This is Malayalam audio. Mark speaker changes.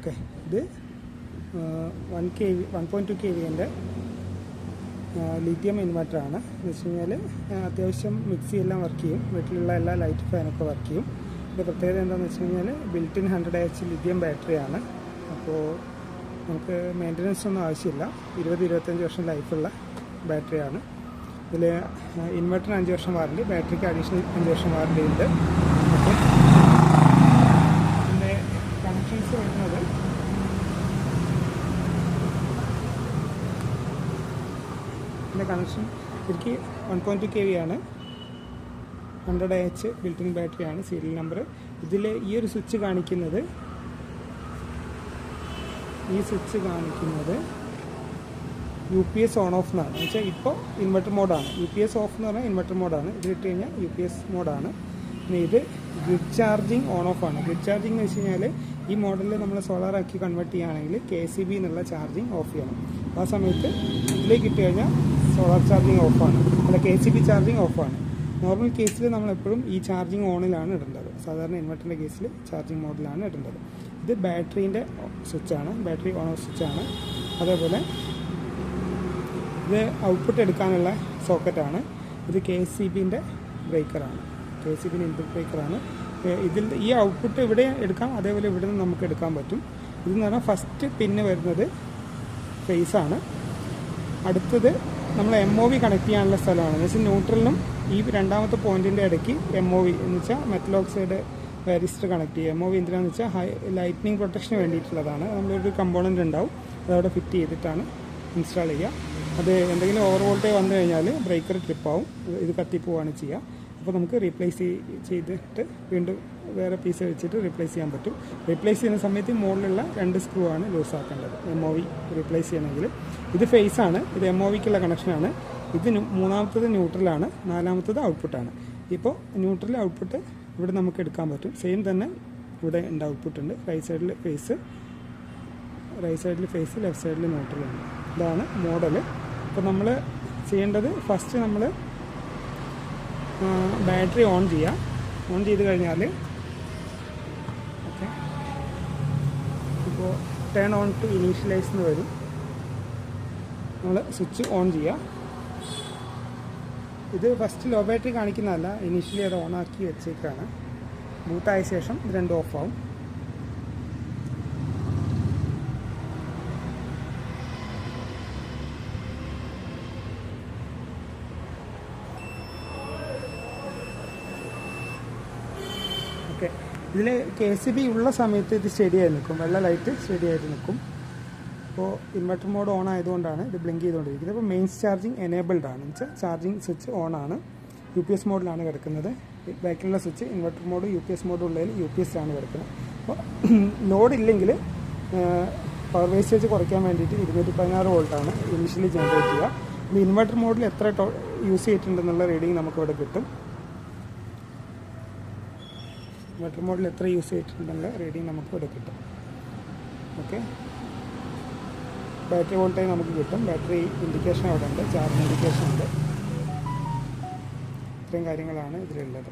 Speaker 1: ഓക്കെ, ഇത് 1.2 kVൻ്റെ ലിഥിയം ഇൻവെർട്ടറാണ്. എന്ന് വെച്ച് കഴിഞ്ഞാൽ അത്യാവശ്യം മിക്സി എല്ലാം വർക്ക് ചെയ്യും, വീട്ടിലുള്ള എല്ലാ ലൈറ്റ് ഫാനൊക്കെ വർക്ക് ചെയ്യും. ഇതിൻ്റെ പ്രത്യേകത എന്താണെന്ന് വെച്ച് കഴിഞ്ഞാൽ ബിൽറ്റിൻ 100Ah ലിഥിയം ബാറ്ററിയാണ്. അപ്പോൾ നമുക്ക് മെയിൻ്റനൻസ് ഒന്നും ആവശ്യമില്ല. 20-25 വർഷം ലൈഫുള്ള ബാറ്ററിയാണ്. ഇതിൽ ഇൻവെർട്ടറിന് 5 വർഷം വാറണ്ടി, ബാറ്ററിക്ക് അഡീഷണൽ 5 വർഷം വാറണ്ടി ഉണ്ട്. അപ്പം ഇതിൻ്റെ കണക്ഷൻസ് വരുന്നത് കണക്ഷൻ ശരിക്ക് 1.2 kV ആണ്, 100Ah ബിൽറ്റിൻ ബാറ്ററിയാണ്, സീരിയൽ നമ്പർ. ഇതിൽ ഈ ഒരു സ്വിച്ച് കാണിക്കുന്നത് UPS ഓൺ ഓഫ് എന്നാണ്. എന്ന് വെച്ചാൽ ഇപ്പോൾ ഇൻവെർട്ടർ മോഡാണ്. UPS ഓഫ് എന്ന് പറഞ്ഞാൽ ഇൻവെർട്ടർ മോഡാണ്. ഇത് ഇട്ട് കഴിഞ്ഞാൽ UPS മോഡാണ്. പിന്നെ ഇത് ഗ്രിഡ് ചാർജിങ് ഓൺ ഓഫ് ആണ്. ഗ്രിഡ് ചാർജിങ് എന്ന് വെച്ച് കഴിഞ്ഞാൽ ഈ മോഡലിൽ നമ്മൾ സോളാറാക്കി കൺവേർട്ട് ചെയ്യുകയാണെങ്കിൽ KCB എന്നുള്ള ചാർജിങ് ഓഫ് ചെയ്യണം. ആ സമയത്ത് ഇതിലേക്ക് ഇട്ട് കഴിഞ്ഞാൽ സോളാർ ചാർജിങ് ഓഫാണ്, അല്ല KCB ചാർജിങ് ഓഫാണ്. നോർമൽ കേസിൽ നമ്മളെപ്പോഴും ഈ ചാർജിങ് ഓണിലാണ് ഇടേണ്ടത്. സാധാരണ ഇൻവെർട്ടറിൻ്റെ കേസിൽ ചാർജിങ് മോഡിലാണ് ഇടേണ്ടത്. ഇത് ബാറ്ററീൻ്റെ സ്വിച്ചാണ്, ബാറ്ററി ഓൺ ഓഫ് സ്വിച്ചാണ്. അതേപോലെ ഇത് ഔട്ട്പുട്ട് എടുക്കാനുള്ള സോക്കറ്റാണ്. ഇത് KCBൻ്റെ ബ്രേക്കറാണ്, KCBൻ്റെ ഇൻപുട്ട് ബ്രേക്കറാണ്. ഇതിൽ ഈ ഔട്ട്പുട്ട് ഇവിടെ എടുക്കാം, അതേപോലെ ഇവിടെ നിന്ന് നമുക്ക് എടുക്കാൻ പറ്റും. ഇതെന്ന് പറഞ്ഞാൽ ഫസ്റ്റ് പിന്ന് വരുന്നത് ഫേസാണ്. അടുത്തത് നമ്മൾ MOV കണക്ട് ചെയ്യാനുള്ള സ്ഥലമാണ്. എന്ന് വെച്ചാൽ ന്യൂട്രലിനും ഈ രണ്ടാമത്തെ പോയിന്റിൻ്റെ ഇടയ്ക്ക് MOV എന്ന് വെച്ചാൽ മെറ്റൽ ഓക്സൈഡ് വാരിസ്റ്റർ കണക്ട് ചെയ്യുക. MOV എന്തിനാണെന്ന് വെച്ചാൽ ലൈറ്റ്നിങ് പ്രൊട്ടക്ഷന് വേണ്ടിയിട്ടുള്ളതാണ്. നമ്മളൊരു കമ്പോണൻ്റ് ഉണ്ടാവും, അതവിടെ ഫിറ്റ് ചെയ്തിട്ടാണ് ഇൻസ്റ്റാൾ ചെയ്യുക. അത് എന്തെങ്കിലും ഓവർ വോൾട്ടേജ് വന്നു കഴിഞ്ഞാൽ ബ്രേക്കർ ട്രിപ്പാവും, ഇത് കത്തിപ്പോവാണ് ചെയ്യുക. അപ്പോൾ നമുക്ക് റീപ്ലേസ് ചെയ്തിട്ട് വീണ്ടും വേറെ പീസ് വെച്ചിട്ട് റീപ്ലേസ് ചെയ്യാൻ പറ്റും. റീപ്ലേസ് ചെയ്യുന്ന സമയത്ത് മുകളിലുള്ള 2 സ്ക്രൂ ആണ് ലൂസ് ആക്കേണ്ടത് MOV റീപ്ലേസ് ചെയ്യണമെങ്കിൽ. ഇത് ഫേസാണ്, ഇത് MOVക്കുള്ള കണക്ഷനാണ്. ഇത് മൂന്നാമത്തത് ന്യൂട്രലാണ്, നാലാമത്തത് ഔട്ട്പുട്ടാണ്. ഇപ്പോൾ ന്യൂട്രൽ ഔട്ട്പുട്ട് ഇവിടെ നമുക്ക് എടുക്കാൻ പറ്റും. സെയിം തന്നെ ഇവിടെ ഉണ്ട്, ഔട്ട്പുട്ട് ഉണ്ട്. റൈറ്റ് സൈഡിൽ ഫേസ്, ലെഫ്റ്റ് സൈഡിൽ ന്യൂട്രലുണ്ട്. ഇതാണ് മോഡൽ. അപ്പോൾ നമ്മൾ ചെയ്യേണ്ടത് ഫസ്റ്റ് നമ്മൾ ബാറ്ററി ഓൺ ചെയ്യുക. ഓൺ ചെയ്ത് കഴിഞ്ഞാൽ ഓക്കെ, ഇപ്പോൾ ടേൺ ഓൺ ടു ഇനീഷ്യലൈസ് എന്ന് വരും. നമ്മൾ സ്വിച്ച് ഓൺ ചെയ്യുക. ഇത് ഫസ്റ്റ് ലോ ബാറ്ററി കാണിക്കുന്നതല്ല, ഇനീഷ്യലി അത് ഓണാക്കി വെച്ചേക്കാണ്. ബൂട്ടായ ശേഷം ഇത് രണ്ടും ഓഫാവും. ഓക്കെ, ഇതിൽ KCB ഉള്ള സമയത്ത് ഇത് സ്റ്റഡി ആയി നിൽക്കും, വെള്ള ലൈറ്റ് സ്റ്റഡി ആയിട്ട് നിൽക്കും. അപ്പോൾ ഇൻവെർട്ടർ മോഡ് ഓൺ ആയതുകൊണ്ടാണ് ഇത് ബ്ലിങ്ക് ചെയ്തുകൊണ്ടിരിക്കുന്നത്. അപ്പോൾ മെയിൻസ് ചാർജിങ് എനേബിൾഡ് ആണ്, എന്ന് വെച്ചാൽ ചാർജിങ് സ്വിച്ച് ഓൺ ആണ്. UPS മോഡിലാണ് കിടക്കുന്നത്. ബാക്കിലുള്ള switch inverter mode UPS mode ഉള്ളതിൽ UPS ആണ് കിടക്കുന്നത്. അപ്പോൾ ലോഡ് ഇല്ലെങ്കിൽ പവർ വേസ്റ്റേജ് കുറയ്ക്കാൻ വേണ്ടിയിട്ട് 216 വോൾട്ടാണ് ഇനിഷ്യലി ജനറേറ്റ് ചെയ്യുക. ഇത് ഇൻവെർട്ടർ മോഡിൽ എത്ര യൂസ് ചെയ്തിട്ടുണ്ടെന്നുള്ള റീഡിങ് നമുക്കിവിടെ കിട്ടും. ഇൻവെർട്ടർ മോഡിൽ എത്ര യൂസ് ചെയ്തിട്ടുണ്ടെന്നുള്ള റീഡിങ് നമുക്കിവിടെ കിട്ടും. ഓക്കെ, ബാറ്ററി വോൾട്ടേജ് നമുക്ക് കിട്ടും. ബാറ്ററി ഇൻഡിക്കേഷൻ അവിടെ ഉണ്ട്, ചാർജ് ഇൻഡിക്കേഷൻ ഉണ്ട്. ഇത്രയും കാര്യങ്ങളാണ് ഇതിലുള്ളത്.